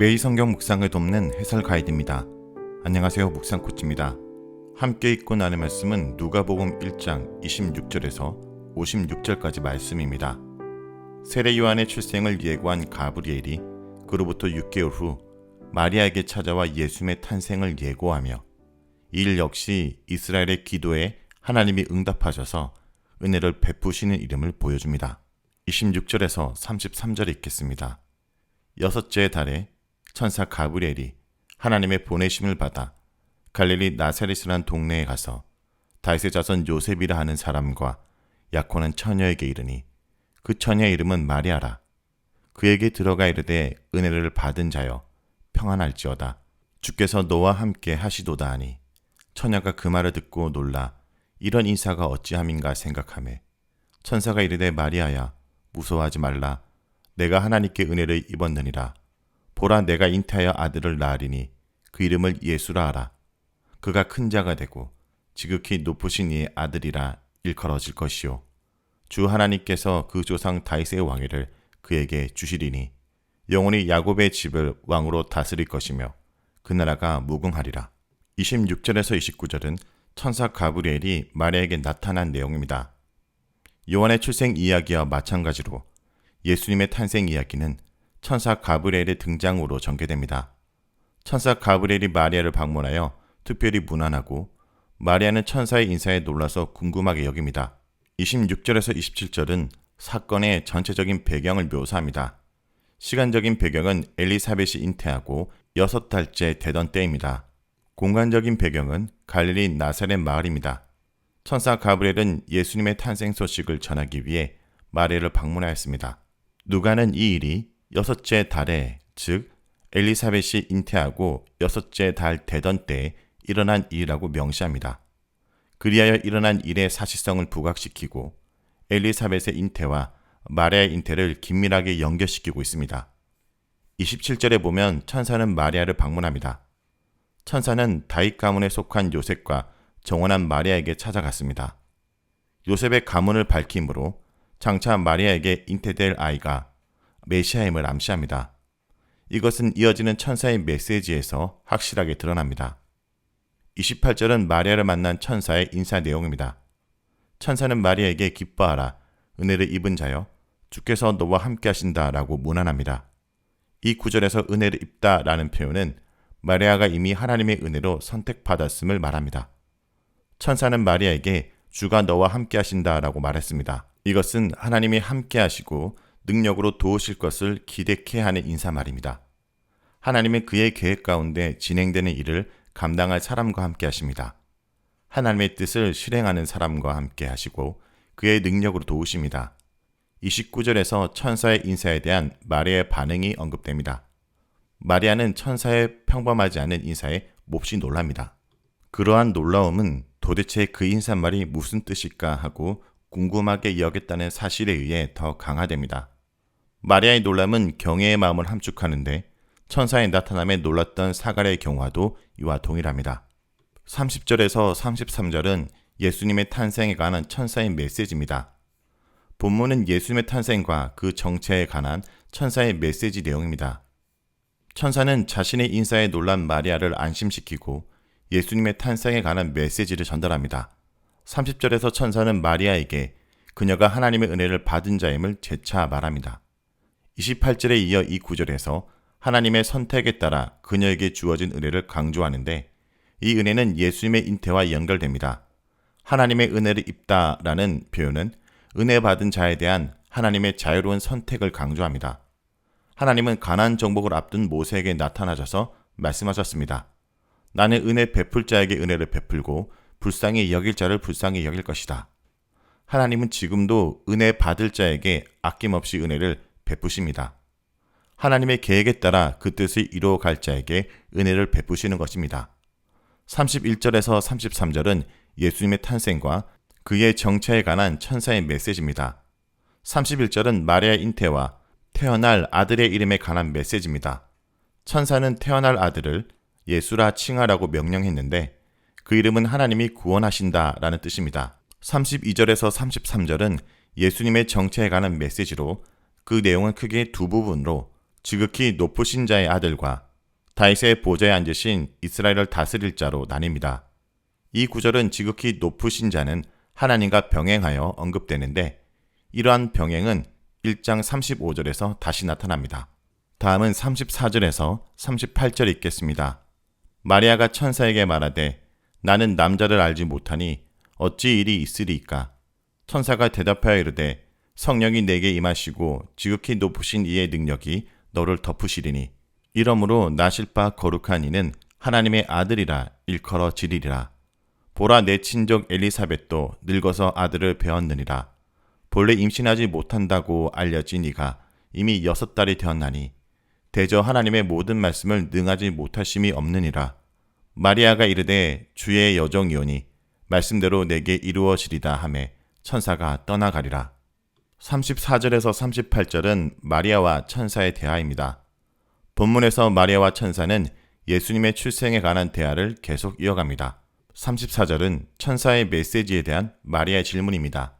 매일 성경 묵상을 돕는 해설 가이드입니다. 안녕하세요, 묵상 코치입니다. 함께 읽고 나눌 말씀은 누가복음 1장 26절에서 56절까지 말씀입니다. 세례 요한의 출생을 예고한 가브리엘이 그로부터 6개월 후 마리아에게 찾아와 예수님의 탄생을 예고하며 이 일 역시 이스라엘의 기도에 하나님이 응답하셔서 은혜를 베푸시는 이름을 보여줍니다. 26절에서 33절에 읽겠습니다. 여섯째 달에 천사 가브리엘이 하나님의 보내심을 받아 갈릴리 나사렛이라는 동네에 가서 다윗의 자손 요셉이라 하는 사람과 약혼한 처녀에게 이르니 그 처녀의 이름은 마리아라. 그에게 들어가 이르되 은혜를 받은 자여 평안할지어다. 주께서 너와 함께 하시도다 하니 처녀가 그 말을 듣고 놀라 이런 인사가 어찌함인가 생각하매 천사가 이르되 마리아야 무서워하지 말라. 내가 하나님께 은혜를 입었느니라. 보라 내가 잉태하여 아들을 낳으리니 그 이름을 예수라 하라. 그가 큰 자가 되고 지극히 높으신 이의 아들이라 일컬어질 것이요 주 하나님께서 그 조상 다윗의 왕위를 그에게 주시리니 영원히 야곱의 집을 왕으로 다스릴 것이며 그 나라가 무궁하리라. 26절에서 29절은 천사 가브리엘이 마리아에게 나타난 내용입니다. 요한의 출생 이야기와 마찬가지로 예수님의 탄생 이야기는 천사 가브리엘의 등장으로 전개됩니다. 천사 가브리엘이 마리아를 방문하여 특별히 문안하고 마리아는 천사의 인사에 놀라서 궁금하게 여깁니다. 26절에서 27절은 사건의 전체적인 배경을 묘사합니다. 시간적인 배경은 엘리사벳이 잉태하고 6달째 되던 때입니다. 공간적인 배경은 갈릴리 나사렛 마을입니다. 천사 가브리엘은 예수님의 탄생 소식을 전하기 위해 마리아를 방문하였습니다. 누가는 이 일이 여섯째 달에, 즉 엘리사벳이 잉태하고 6째 달 되던 때에 일어난 일이라고 명시합니다. 그리하여 일어난 일의 사실성을 부각시키고 엘리사벳의 잉태와 마리아의 잉태를 긴밀하게 연결시키고 있습니다. 27절에 보면 천사는 마리아를 방문합니다. 천사는 다윗 가문에 속한 요셉과 정혼한 마리아에게 찾아갔습니다. 요셉의 가문을 밝힘으로 장차 마리아에게 잉태될 아이가 메시아임을 암시합니다. 이것은 이어지는 천사의 메시지에서 확실하게 드러납니다. 28절은 마리아를 만난 천사의 인사 내용입니다. 천사는 마리아에게 기뻐하라, 은혜를 입은 자여, 주께서 너와 함께 하신다 라고 문안합니다. 이 구절에서 은혜를 입다 라는 표현은 마리아가 이미 하나님의 은혜로 선택받았음을 말합니다. 천사는 마리아에게 주가 너와 함께 하신다 라고 말했습니다. 이것은 하나님이 함께 하시고 능력으로 도우실 것을 기대케 하는 인사말입니다. 하나님은 그의 계획 가운데 진행되는 일을 감당할 사람과 함께 하십니다. 하나님의 뜻을 실행하는 사람과 함께 하시고 그의 능력으로 도우십니다. 29절에서 천사의 인사에 대한 마리아의 반응이 언급됩니다. 마리아는 천사의 평범하지 않은 인사에 몹시 놀랍니다. 그러한 놀라움은 도대체 그 인사말이 무슨 뜻일까 하고 궁금하게 여겼다는 사실에 의해 더 강화됩니다. 마리아의 놀람은 경외의 마음을 함축하는데 천사의 나타남에 놀랐던 사갈의 경화도 이와 동일합니다. 30절에서 33절은 예수님의 탄생에 관한 천사의 메시지입니다. 본문은 예수님의 탄생과 그 정체에 관한 천사의 메시지 내용입니다. 천사는 자신의 인사에 놀란 마리아를 안심시키고 예수님의 탄생에 관한 메시지를 전달합니다. 30절에서 천사는 마리아에게 그녀가 하나님의 은혜를 받은 자임을 재차 말합니다. 28절에 이어 이 구절에서 하나님의 선택에 따라 그녀에게 주어진 은혜를 강조하는데 이 은혜는 예수님의 잉태와 연결됩니다. 하나님의 은혜를 입다라는 표현은 은혜 받은 자에 대한 하나님의 자유로운 선택을 강조합니다. 하나님은 가나안 정복을 앞둔 모세에게 나타나셔서 말씀하셨습니다. 나는 은혜 베풀 자에게 은혜를 베풀고 불쌍히 여길 자를 불쌍히 여길 것이다. 하나님은 지금도 은혜 받을 자에게 아낌없이 은혜를 베푸십니다. 하나님의 계획에 따라 그 뜻을 이루어갈 자에게 은혜를 베푸시는 것입니다. 31절에서 33절은 예수님의 탄생과 그의 정체에 관한 천사의 메시지입니다. 31절은 마리아의 잉태와 태어날 아들의 이름에 관한 메시지입니다. 천사는 태어날 아들을 예수라 칭하라고 명령했는데 그 이름은 하나님이 구원하신다라는 뜻입니다. 32절에서 33절은 예수님의 정체에 관한 메시지로 그 내용은 크게 두 부분으로 지극히 높으신 자의 아들과 다윗의 보좌에 앉으신 이스라엘을 다스릴 자로 나뉩니다. 이 구절은 지극히 높으신 자는 하나님과 병행하여 언급되는데 이러한 병행은 1장 35절에서 다시 나타납니다. 다음은 34절에서 38절 읽겠습니다. 마리아가 천사에게 말하되 나는 남자를 알지 못하니 어찌 일이 있으리이까? 천사가 대답하여 이르되 성령이 내게 임하시고 지극히 높으신 이의 능력이 너를 덮으시리니 이러므로 나실 바 거룩한 이는 하나님의 아들이라 일컬어지리라. 보라 내 친족 엘리사벳도 늙어서 아들을 배었느니라. 본래 임신하지 못한다고 알려진 이가 이미 6달이 되었나니 대저 하나님의 모든 말씀을 능하지 못하심이 없느니라. 마리아가 이르되 주의 여종이오니 말씀대로 내게 이루어지리다 하매 천사가 떠나가리라. 34절에서 38절은 마리아와 천사의 대화입니다. 본문에서 마리아와 천사는 예수님의 출생에 관한 대화를 계속 이어갑니다. 34절은 천사의 메시지에 대한 마리아의 질문입니다.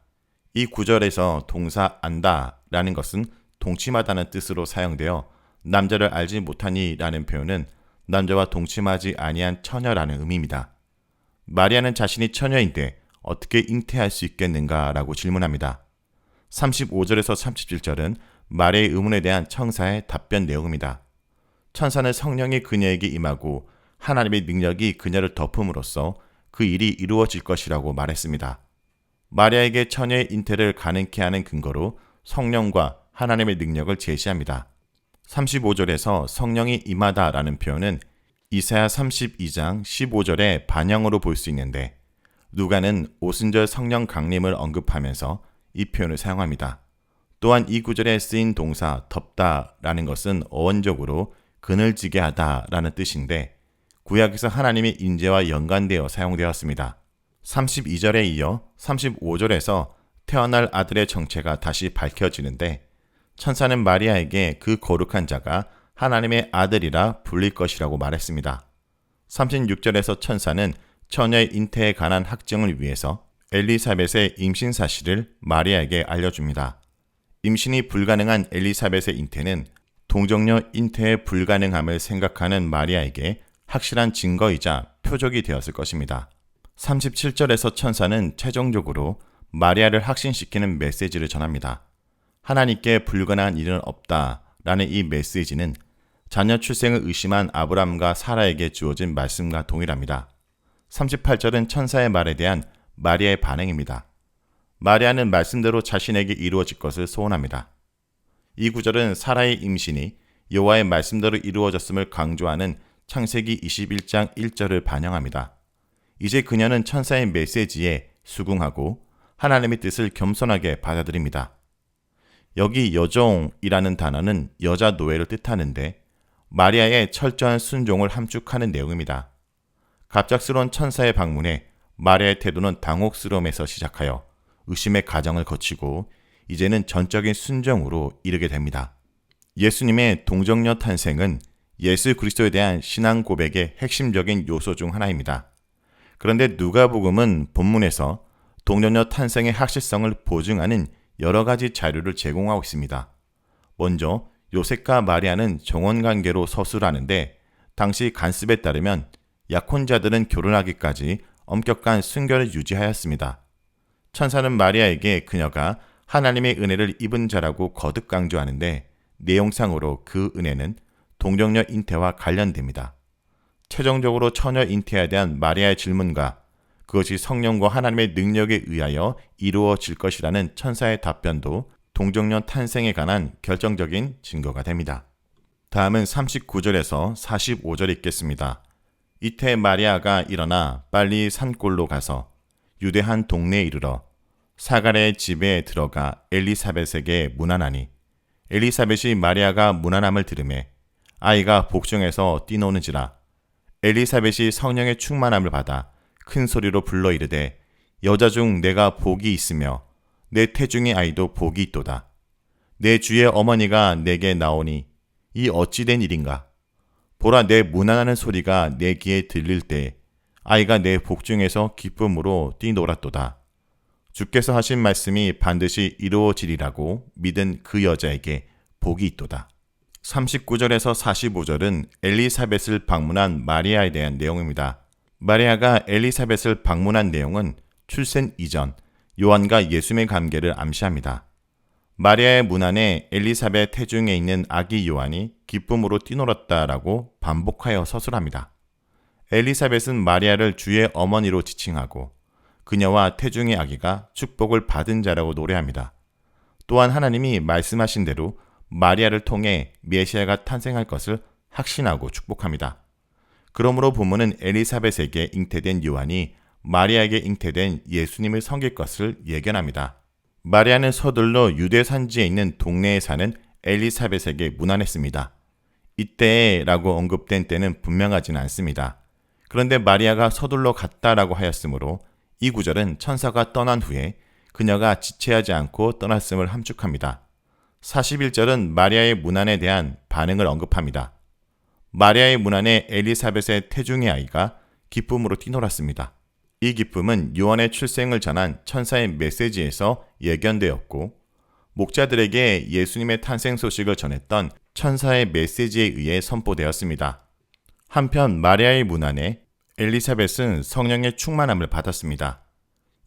이 구절에서 동사 안다 라는 것은 동침하다는 뜻으로 사용되어 남자를 알지 못하니 라는 표현은 남자와 동침하지 아니한 처녀라는 의미입니다. 마리아는 자신이 처녀인데 어떻게 잉태할 수 있겠는가 라고 질문합니다. 35절에서 37절은 마리아의 의문에 대한 천사의 답변 내용입니다. 천사는 성령이 그녀에게 임하고 하나님의 능력이 그녀를 덮음으로써 그 일이 이루어질 것이라고 말했습니다. 마리아에게 처녀의 잉태를 가능케 하는 근거로 성령과 하나님의 능력을 제시합니다. 35절에서 성령이 임하다라는 표현은 이사야 32장 15절의 반영으로 볼 수 있는데 누가는 오순절 성령 강림을 언급하면서 이 표현을 사용합니다. 또한 이 구절에 쓰인 동사 덮다라는 것은 어원적으로 그늘지게 하다라는 뜻인데 구약에서 하나님의 인재와 연관되어 사용되었습니다. 32절에 이어 35절에서 태어날 아들의 정체가 다시 밝혀지는데 천사는 마리아에게 그 거룩한 자가 하나님의 아들이라 불릴 것이라고 말했습니다. 36절에서 천사는 처녀의 잉태에 관한 확증을 위해서 엘리사벳의 임신 사실을 마리아에게 알려줍니다. 임신이 불가능한 엘리사벳의 잉태는 동정녀 잉태의 불가능함을 생각하는 마리아에게 확실한 증거이자 표적이 되었을 것입니다. 37절에서 천사는 최종적으로 마리아를 확신시키는 메시지를 전합니다. 하나님께 불가능한 일은 없다라는 이 메시지는 자녀 출생을 의심한 아브람과 사라에게 주어진 말씀과 동일합니다. 38절은 천사의 말에 대한 마리아의 반응입니다. 마리아는 말씀대로 자신에게 이루어질 것을 소원합니다. 이 구절은 사라의 임신이 여호와의 말씀대로 이루어졌음을 강조하는 창세기 21장 1절을 반영합니다. 이제 그녀는 천사의 메시지에 수긍하고 하나님의 뜻을 겸손하게 받아들입니다. 여기 여종이라는 단어는 여자 노예를 뜻하는데 마리아의 철저한 순종을 함축하는 내용입니다. 갑작스러운 천사의 방문에 마리아의 태도는 당혹스러움에서 시작하여 의심의 과정을 거치고 이제는 전적인 순종으로 이르게 됩니다. 예수님의 동정녀 탄생은 예수 그리스도에 대한 신앙 고백의 핵심적인 요소 중 하나입니다. 그런데 누가복음은 본문에서 동정녀 탄생의 확실성을 보증하는 여러 가지 자료를 제공하고 있습니다. 먼저 요셉과 마리아는 정원관계로 서술하는데 당시 간습에 따르면 약혼자들은 결혼하기까지 엄격한 순결을 유지하였습니다. 천사는 마리아에게 그녀가 하나님의 은혜를 입은 자라고 거듭 강조하는데 내용상으로 그 은혜는 동정녀 잉태와 관련됩니다. 최종적으로 처녀 잉태에 대한 마리아의 질문과 그것이 성령과 하나님의 능력에 의하여 이루어질 것이라는 천사의 답변도 동정녀 탄생에 관한 결정적인 증거가 됩니다. 다음은 39절에서 45절 읽겠습니다. 이때 마리아가 일어나 빨리 산골로 가서 유대 한 동네에 이르러 사가랴의 집에 들어가 엘리사벳에게 문안하니 엘리사벳이 마리아가 문안함을 들으매 아이가 복중에서 뛰노는지라. 엘리사벳이 성령의 충만함을 받아 큰 소리로 불러 이르되 여자 중 내가 복이 있으며 내 태중의 아이도 복이 있도다. 내 주의 어머니가 내게 나오니 이 어찌 된 일인가? 보라 내 문안하는 소리가 내 귀에 들릴 때 아이가 내 복중에서 기쁨으로 뛰놀았도다. 주께서 하신 말씀이 반드시 이루어지리라고 믿은 그 여자에게 복이 있도다. 39절에서 45절은 엘리사벳을 방문한 마리아에 대한 내용입니다. 마리아가 엘리사벳을 방문한 내용은 출생 이전 요한과 예수님의 관계를 암시합니다. 마리아의 문 안에 엘리사벳 태중에 있는 아기 요한이 기쁨으로 뛰놀았다라고 반복하여 서술합니다. 엘리사벳은 마리아를 주의 어머니로 지칭하고 그녀와 태중의 아기가 축복을 받은 자라고 노래합니다. 또한 하나님이 말씀하신 대로 마리아를 통해 메시아가 탄생할 것을 확신하고 축복합니다. 그러므로 본문은 엘리사벳에게 잉태된 요한이 마리아에게 잉태된 예수님을 섬길 것을 예견합니다. 마리아는 서둘러 유대 산지에 있는 동네에 사는 엘리사벳에게 문안했습니다. 이때라고 언급된 때는 분명하지는 않습니다. 그런데 마리아가 서둘러 갔다라고 하였으므로 이 구절은 천사가 떠난 후에 그녀가 지체하지 않고 떠났음을 함축합니다. 41절은 마리아의 문안에 대한 반응을 언급합니다. 마리아의 문안에 엘리사벳의 태중의 아이가 기쁨으로 뛰놀았습니다. 이 기쁨은 요한의 출생을 전한 천사의 메시지에서 예견되었고 목자들에게 예수님의 탄생 소식을 전했던 천사의 메시지에 의해 선포되었습니다. 한편 마리아의 문안에 엘리사벳은 성령의 충만함을 받았습니다.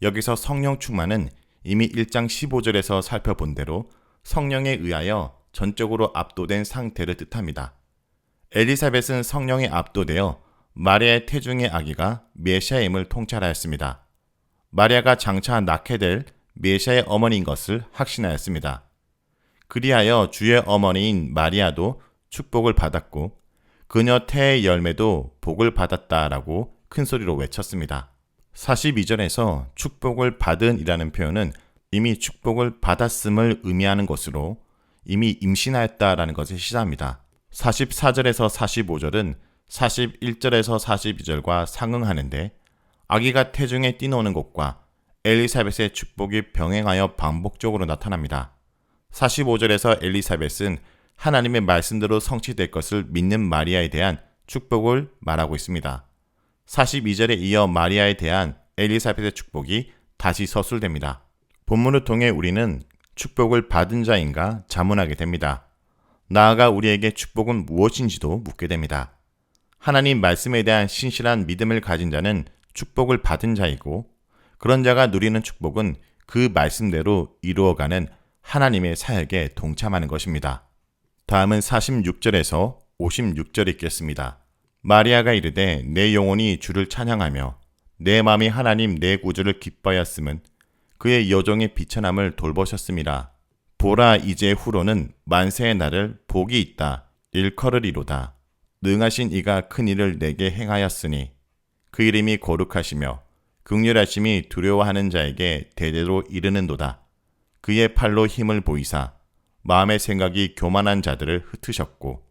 여기서 성령 충만은 이미 1장 15절에서 살펴본 대로 성령에 의하여 전적으로 압도된 상태를 뜻합니다. 엘리사벳은 성령에 압도되어 마리아의 태중의 아기가 메시아임을 통찰하였습니다. 마리아가 장차 낳게 될 메시아의 어머니인 것을 확신하였습니다. 그리하여 주의 어머니인 마리아도 축복을 받았고 그녀 태의 열매도 복을 받았다라고 큰 소리로 외쳤습니다. 42절에서 축복을 받은 이라는 표현은 이미 축복을 받았음을 의미하는 것으로 이미 임신하였다라는 것을 시사합니다. 44절에서 45절은 41절에서 42절과 상응하는데 아기가 태중에 뛰노는 것과 엘리사벳의 축복이 병행하여 반복적으로 나타납니다. 45절에서 엘리사벳은 하나님의 말씀대로 성취될 것을 믿는 마리아에 대한 축복을 말하고 있습니다. 42절에 이어 마리아에 대한 엘리사벳의 축복이 다시 서술됩니다. 본문을 통해 우리는 축복을 받은 자인가 자문하게 됩니다. 나아가 우리에게 축복은 무엇인지도 묻게 됩니다. 하나님 말씀에 대한 신실한 믿음을 가진 자는 축복을 받은 자이고 그런 자가 누리는 축복은 그 말씀대로 이루어가는 하나님의 사역에 동참하는 것입니다. 다음은 46절에서 56절 읽겠습니다. 마리아가 이르되 내 영혼이 주를 찬양하며 내 마음이 하나님 내 구주를 기뻐하였음은 그의 여종의 비천함을 돌보셨음이라. 보라 이제 후로는 만세의 날을 복이 있다 일컬으리로다. 능하신 이가 큰 일을 내게 행하였으니 그 이름이 거룩하시며 긍휼하심이 두려워하는 자에게 대대로 이르는도다. 그의 팔로 힘을 보이사 마음의 생각이 교만한 자들을 흩으셨고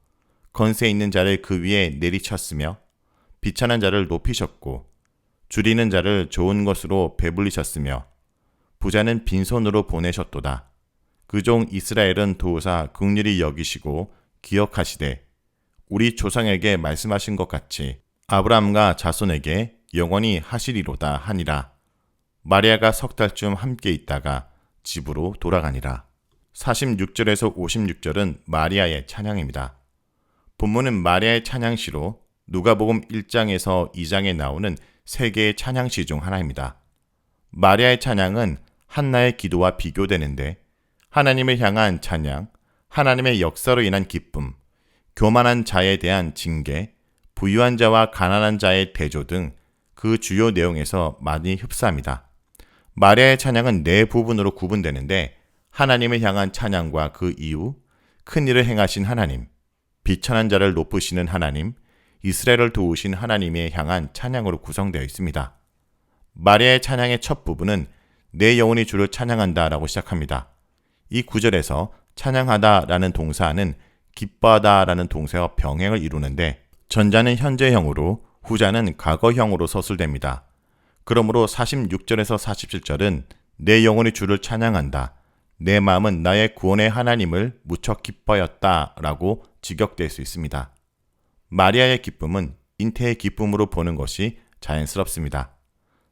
건세 있는 자를 그 위에 내리쳤으며 비천한 자를 높이셨고 줄이는 자를 좋은 것으로 배불리셨으며 부자는 빈손으로 보내셨도다. 그 종 이스라엘은 도우사 긍휼히 여기시고 기억하시되 우리 조상에게 말씀하신 것 같이 아브라함과 자손에게 영원히 하시리로다 하니라. 마리아가 석 달쯤 함께 있다가 집으로 돌아가니라. 46절에서 56절은 마리아의 찬양입니다. 본문은 마리아의 찬양시로 누가복음 1장에서 2장에 나오는 세 개의 찬양시 중 하나입니다. 마리아의 찬양은 한나의 기도와 비교되는데 하나님을 향한 찬양, 하나님의 역사로 인한 기쁨, 교만한 자에 대한 징계, 부유한 자와 가난한 자의 대조 등 그 주요 내용에서 많이 흡사합니다. 마리아의 찬양은 네 부분으로 구분되는데 하나님을 향한 찬양과 그 이유, 큰 일을 행하신 하나님, 비천한 자를 높으시는 하나님, 이스라엘을 도우신 하나님에 향한 찬양으로 구성되어 있습니다. 마리아의 찬양의 첫 부분은 내 영혼이 주를 찬양한다 라고 시작합니다. 이 구절에서 찬양하다 라는 동사는 기뻐하다 라는 동사와 병행을 이루는데 전자는 현재형으로 후자는 과거형으로 서술됩니다. 그러므로 46절에서 47절은 내 영혼이 주를 찬양한다. 내 마음은 나의 구원의 하나님을 무척 기뻐하였다 라고 직역될 수 있습니다. 마리아의 기쁨은 잉태의 기쁨으로 보는 것이 자연스럽습니다.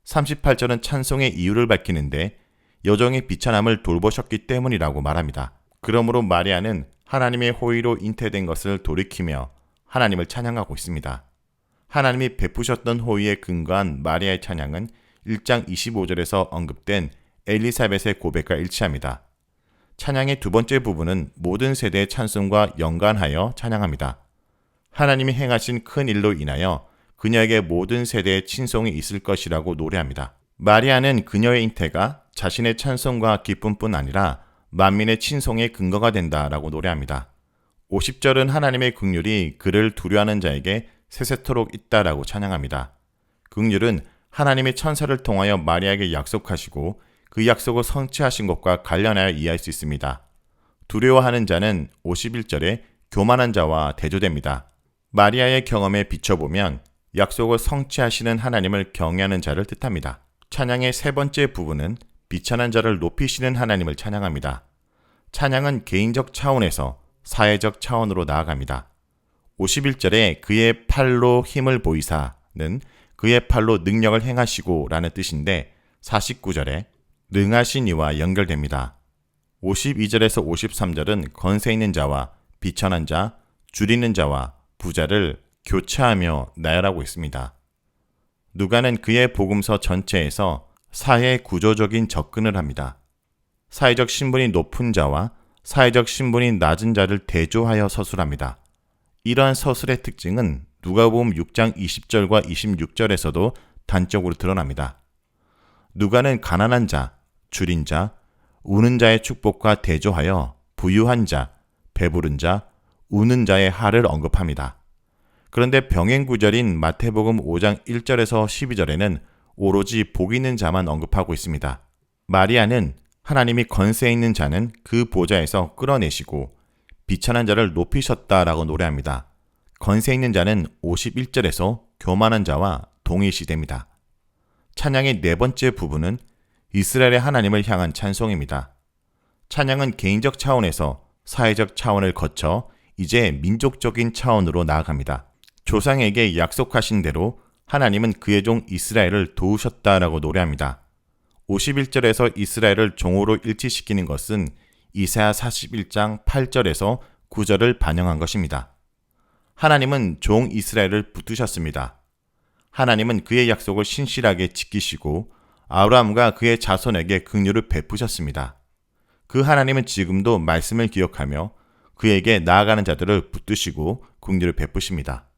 38절은 찬송의 이유를 밝히는데 여종의 비천함을 돌보셨기 때문이라고 말합니다. 그러므로 마리아는 하나님의 호의로 잉태된 것을 돌이키며 하나님을 찬양하고 있습니다. 하나님이 베푸셨던 호의에 근거한 마리아의 찬양은 1장 25절에서 언급된 엘리사벳의 고백과 일치합니다. 찬양의 두 번째 부분은 모든 세대의 찬송과 연관하여 찬양합니다. 하나님이 행하신 큰 일로 인하여 그녀에게 모든 세대의 친송이 있을 것이라고 노래합니다. 마리아는 그녀의 잉태가 자신의 찬송과 기쁨뿐 아니라 만민의 친송의 근거가 된다라고 노래합니다. 50절은 하나님의 긍휼이 그를 두려워하는 자에게 세세토록 있다라고 찬양합니다. 긍휼은 하나님의 천사를 통하여 마리아에게 약속하시고 그 약속을 성취하신 것과 관련하여 이해할 수 있습니다. 두려워하는 자는 51절에 교만한 자와 대조됩니다. 마리아의 경험에 비춰보면 약속을 성취하시는 하나님을 경외하는 자를 뜻합니다. 찬양의 세 번째 부분은 비천한 자를 높이시는 하나님을 찬양합니다. 찬양은 개인적 차원에서 사회적 차원으로 나아갑니다. 51절에 그의 팔로 힘을 보이사는 그의 팔로 능력을 행하시고 라는 뜻인데 49절에 능하신 이와 연결됩니다. 52절에서 53절은 건세 있는 자와 비천한 자, 줄이는 자와 부자를 교차하며 나열하고 있습니다. 누가는 그의 복음서 전체에서 사회 구조적인 접근을 합니다. 사회적 신분이 높은 자와 사회적 신분이 낮은 자를 대조하여 서술합니다. 이러한 서술의 특징은 누가복음 6장 20절과 26절에서도 단적으로 드러납니다. 누가는 가난한 자, 줄인 자, 우는 자의 축복과 대조하여 부유한 자, 배부른 자, 우는 자의 하를 언급합니다. 그런데 병행 구절인 마태복음 5장 1절에서 12절에는 오로지 복 있는 자만 언급하고 있습니다. 마리아는 하나님이 건세 있는 자는 그 보좌에서 끌어내시고 비천한 자를 높이셨다라고 노래합니다. 건세 있는 자는 51절에서 교만한 자와 동일시됩니다. 찬양의 네 번째 부분은 이스라엘의 하나님을 향한 찬송입니다. 찬양은 개인적 차원에서 사회적 차원을 거쳐 이제 민족적인 차원으로 나아갑니다. 조상에게 약속하신 대로 하나님은 그의 종 이스라엘을 도우셨다라고 노래합니다. 51절에서 이스라엘을 종으로 일치시키는 것은 이사야 41장 8절에서 9절을 반영한 것입니다. 하나님은 종 이스라엘을 붙드셨습니다. 하나님은 그의 약속을 신실하게 지키시고 아브라함과 그의 자손에게 긍휼을 베푸셨습니다. 그 하나님은 지금도 말씀을 기억하며 그에게 나아가는 자들을 붙드시고 긍휼을 베푸십니다.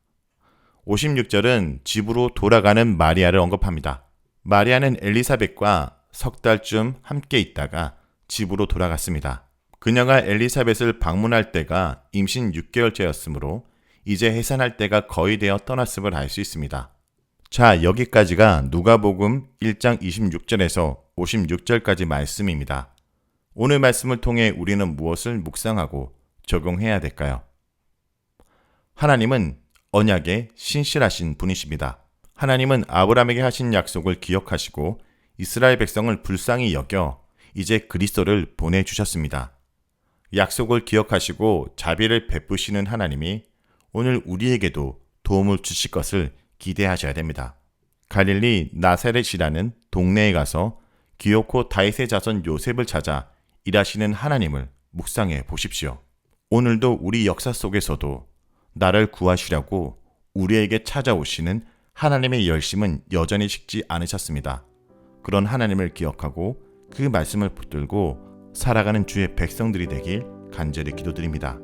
56절은 집으로 돌아가는 마리아를 언급합니다. 마리아는 엘리사벳과 석 달쯤 함께 있다가 집으로 돌아갔습니다. 그녀가 엘리사벳을 방문할 때가 임신 6개월째였으므로 이제 해산할 때가 거의 되어 떠났음을 알 수 있습니다. 자, 여기까지가 누가복음 1장 26절에서 56절까지 말씀입니다. 오늘 말씀을 통해 우리는 무엇을 묵상하고 적용해야 될까요? 하나님은 언약에 신실하신 분이십니다. 하나님은 아브라함에게 하신 약속을 기억하시고 이스라엘 백성을 불쌍히 여겨 이제 그리스도를 보내주셨습니다. 약속을 기억하시고 자비를 베푸시는 하나님이 오늘 우리에게도 도움을 주실 것을 기대하셔야 됩니다. 갈릴리 나사렛이라는 동네에 가서 기어코 다윗의 자손 요셉을 찾아 일하시는 하나님을 묵상해 보십시오. 오늘도 우리 역사 속에서도 나를 구하시려고 우리에게 찾아오시는 하나님의 열심은 여전히 식지 않으셨습니다. 그런 하나님을 기억하고 그 말씀을 붙들고 살아가는 주의 백성들이 되길 간절히 기도드립니다.